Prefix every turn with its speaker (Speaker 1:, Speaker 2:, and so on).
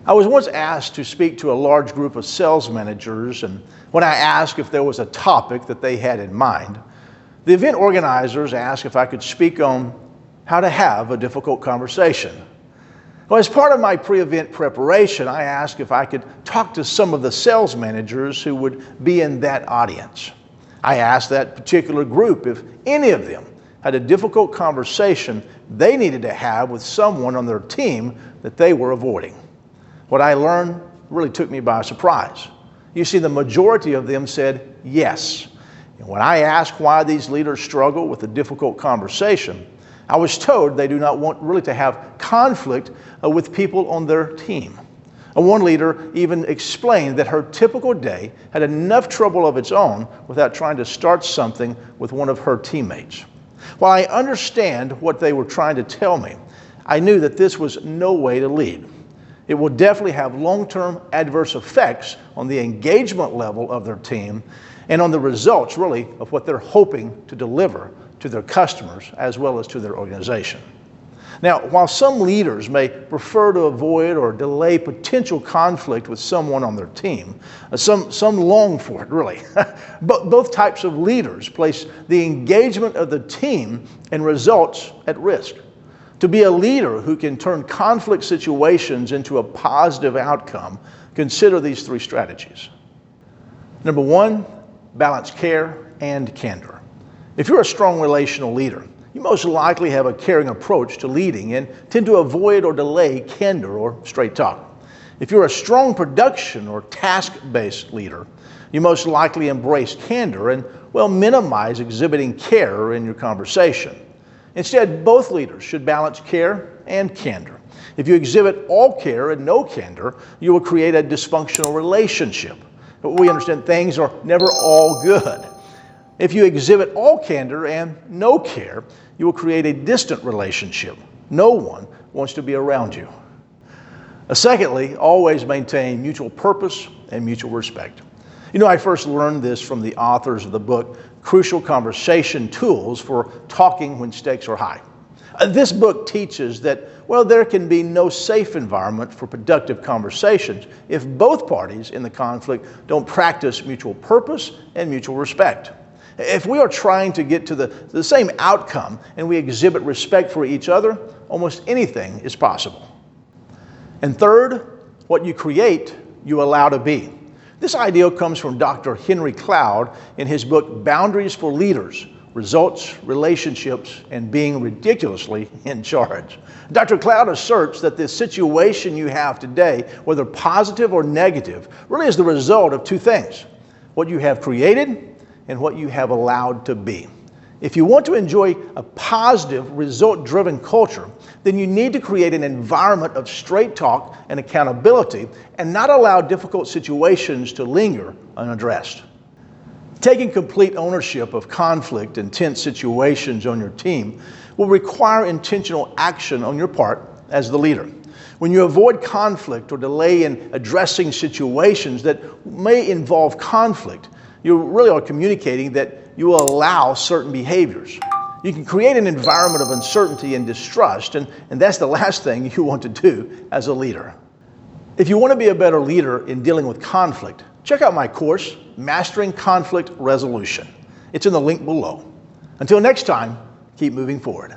Speaker 1: I was once asked to speak to a large group of sales managers, and when I asked if there was a topic that they had in mind, the event organizers asked if I could speak on how to have a difficult conversation. Well, as part of my pre-event preparation, I asked if I could talk to some of the sales managers who would be in that audience. I asked that particular group if any of them had a difficult conversation they needed to have with someone on their team that they were avoiding. What I learned really took me by surprise. You see, the majority of them said yes. And when I asked why these leaders struggle with a difficult conversation, I was told they do not want really to have conflict with people on their team. One leader even explained that her typical day had enough trouble of its own without trying to start something with one of her teammates. While I understand what they were trying to tell me, I knew that this was no way to lead. It will definitely have long-term adverse effects on the engagement level of their team and on the results, really, of what they're hoping to deliver to their customers as well as to their organization. Now, while some leaders may prefer to avoid or delay potential conflict with someone on their team, some long for it, really. But both types of leaders place the engagement of the team and results at risk. To be a leader who can turn conflict situations into a positive outcome, consider these three strategies. Number one, balance care and candor. If you're a strong relational leader, you most likely have a caring approach to leading and tend to avoid or delay candor or straight talk. If you're a strong production or task-based leader, you most likely embrace candor and, minimize exhibiting care in your conversation. Instead, both leaders should balance care and candor. If you exhibit all care and no candor, you will create a dysfunctional relationship. But we understand things are never all good. If you exhibit all candor and no care, you will create a distant relationship. No one wants to be around you. Secondly, always maintain mutual purpose and mutual respect. I first learned this from the authors of the book, Crucial Conversation Tools for Talking When Stakes Are High. This book teaches that, there can be no safe environment for productive conversations if both parties in the conflict don't practice mutual purpose and mutual respect. If we are trying to get to the same outcome and we exhibit respect for each other, almost anything is possible. And third, what you create, you allow to be. This idea comes from Dr. Henry Cloud in his book, Boundaries for Leaders, Results, Relationships, and Being Ridiculously in Charge. Dr. Cloud asserts that the situation you have today, whether positive or negative, really is the result of two things: what you have created and what you have allowed to be. If you want to enjoy a positive, result-driven culture, then you need to create an environment of straight talk and accountability and not allow difficult situations to linger unaddressed. Taking complete ownership of conflict and tense situations on your team will require intentional action on your part as the leader. When you avoid conflict or delay in addressing situations that may involve conflict, you really are communicating that you will allow certain behaviors. You can create an environment of uncertainty and distrust, and that's the last thing you want to do as a leader. If you want to be a better leader in dealing with conflict, check out my course, Mastering Conflict Resolution. It's in the link below. Until next time, keep moving forward.